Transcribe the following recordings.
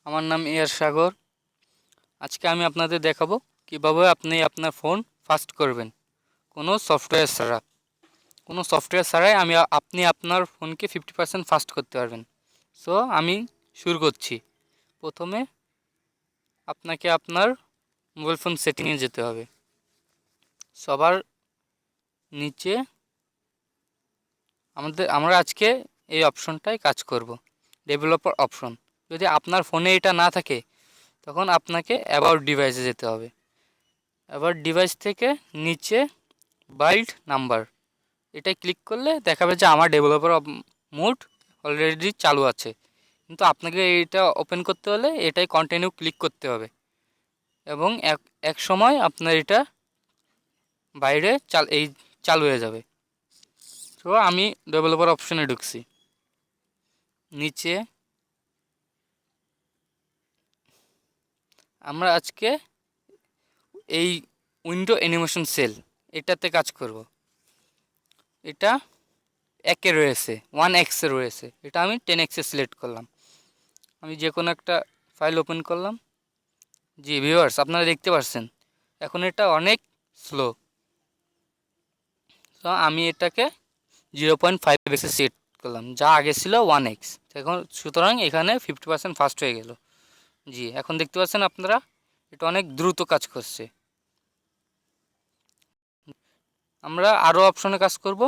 আমার নাম এয়ার সাগর। আজকে আমি আপনাদের দেখাবো কিভাবে আপনি আপনার ফোন ফাস্ট করবেন কোনো সফটওয়্যার ছাড়াই আপনি আপনার ফোনকে 50% ফাস্ট করতে পারবেন। সো আমি শুরু করছি। প্রথমে আপনাকে আপনার মোবাইল ফোন সেটিংয়ে যেতে হবে। সবার নিচে আমরা আজকে এই অপশনটায় কাজ করব, ডেভেলপার অপশন। যদি আপনার ফোনে এটা না থাকে তখন আপনাকে অ্যাবাউট ডিভাইসে যেতে হবে। অ্যাবাউট ডিভাইস থেকে নিচে বাইল্ড নাম্বার এটাই ক্লিক করলে দেখাবে যে আমার ডেভেলপার মোড অলরেডি চালু আছে, কিন্তু আপনাকে এটা ওপেন করতে হলে এটাই কন্টিনিউ ক্লিক করতে হবে এবং এক সময় আপনার এটা বাইরে চালু হয়ে যাবে। তো আমি ডেভেলপার অপশনে ঢুকছি। নিচে আমরা আজকে এই উইন্ডো অ্যানিমেশন সেল এটাতে কাজ করব। এটা 1 রয়েছে, 1x রয়েছে, এটা আমি 10x সিলেক্ট করলাম। আমি যে কোনো একটা ফাইল ওপেন করলাম। জি ভিউয়ার্স, আপনারা দেখতে পাচ্ছেন এখন এটা অনেক স্লো। তো আমি এটাকে 0.5x সেট করলাম, যা আগে ছিল 1x। এখন সুতরাং এখানে 50% ফাস্ট হয়ে গেল। জি এখন দেখতে পাচ্ছেন আপনারা এটা অনেক দ্রুত কাজ করছে। আমরা আরও অপশনে কাজ করব,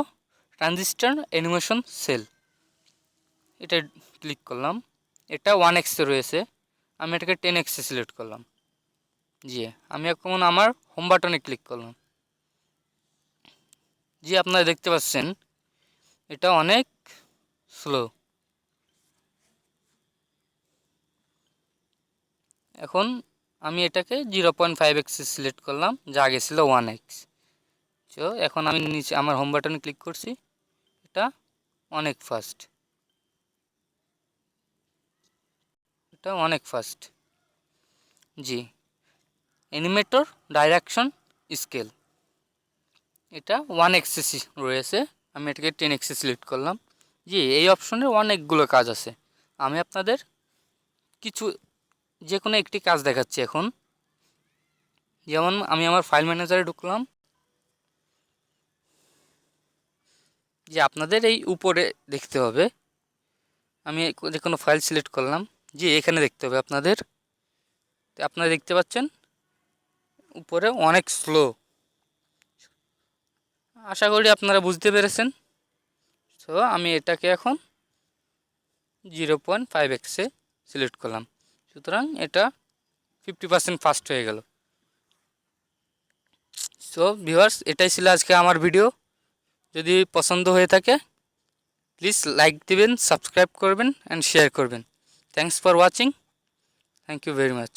ট্রানজিস্টর অ্যানিমেশন সেল এটা ক্লিক করলাম। এটা 1x রয়েছে, আমি এটাকে 10x সিলেক্ট করলাম। জি আমি এখন আমার হোম বাটনে ক্লিক করলাম। জি আপনারা দেখতে পাচ্ছেন এটা অনেক স্লো। এখন আমি এটাকে 0.5x সিলেক্ট করলাম, যা আগে ছিল 1x। তো এখন আমি নিচে আমার হোম বাটনে ক্লিক করছি, এটা অনেক ফাস্ট, এটা অনেক ফাস্ট। জি অ্যানিমেটর ডাইরেকশন স্কেল এটা 1x রয়েছে, আমি এটাকে 10x সিলেক্ট করলাম। জি এই অপশনের অনেকগুলো কাজ আছে, আমি আপনাদের কিছু যে কোনো একটি কাজ দেখাচ্ছি এখন। যেমন আমি আমার ফাইল ম্যানেজারে ঢুকলাম। যে আপনাদের এই উপরে দেখতে হবে, আমি যে কোনো ফাইল সিলেক্ট করলাম। জি এখানে দেখতে হবে আপনাদের, আপনারা দেখতে পাচ্ছেন উপরে অনেক স্লো। আশা করি আপনারা বুঝতে পেরেছেন। তো আমি এটাকে এখন 0.5x সিলেক্ট করলাম, সুতরাং এটা 50% ফাস্ট হয়ে গেল। সো ভিউয়ার্স, এটাই ছিল আজকে আমার ভিডিও। যদি পছন্দ হয়ে থাকে প্লিজ লাইক দিবেন, সাবস্ক্রাইব করবেন অ্যান্ড শেয়ার করবেন। Thanks for watching. Thank you very much.